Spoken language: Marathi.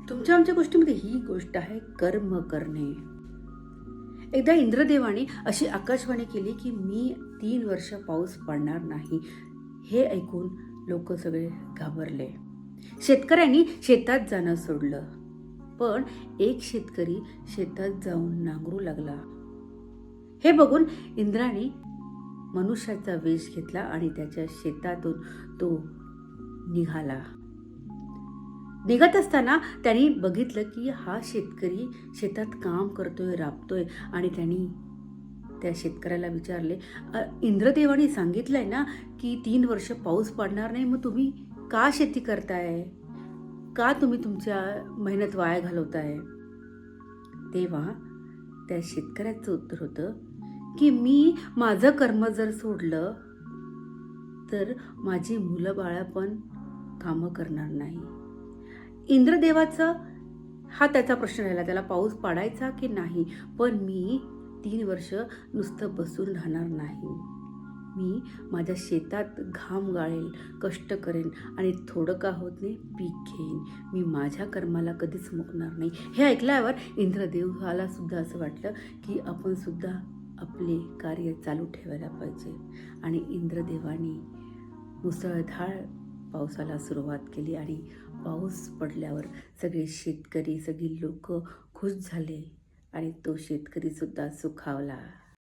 तुमच्या आमच्या गोष्टीमध्ये ही गोष्ट आहे कर्म करणे. एकदा इंद्रदेवाने अशी आकाशवाणी केली की मी 3 वर्ष पाऊस पडणार नाही. हे ऐकून लोक सगळे घाबरले. शेतकऱ्यांनी शेतात जाणं सोडलं. पण एक शेतकरी शेतात जाऊन नांगरू लागला. हे बघून इंद्राने मनुष्याचा वेश घेतला आणि त्याच्या शेतातून तो निघाला. निघत असताना त्यांनी बघितलं की हा शेतकरी शेतात काम करतोय, राबतोय आणि त्यांनी त्या शेतकऱ्याला विचारले, इंद्रदेवाने सांगितलंय ना की 3 वर्ष पाऊस पडणार नाही, मग तुम्ही का शेती करताय? का तुम्ही तुमच्या मेहनत वाया घालवताय? तेव्हा त्या शेतकऱ्याचं उत्तर होतं की मी माझं कर्म जर सोडलं तर माझी मुलं बाळं पण कामं करणार नाही. इंद्रदेवाचा हा त्याचा प्रश्न राहिला, त्याला पाऊस पाडायचा की नाही. पण मी 3 वर्ष नुसतं बसून राहणार नाही. मी माझ्या शेतात घाम गाळेल, कष्ट करेन आणि थोडं का होत नाही पीक घेईन. मी माझ्या कर्माला कधीच मुकणार नाही. हे ऐकल्यावर इंद्रदेवाला सुद्धा असं वाटलं की आपण सुद्धा आपले कार्य चालू ठेवायला पाहिजे. आणि इंद्रदेवाने मुसळधार पावसाला सुरुवात केली आणि पाऊस पडल्यावर सगळे शेतकरी, सगळी लोक खुश झाले आणि तो शेतकरी सुद्धा सुखावला.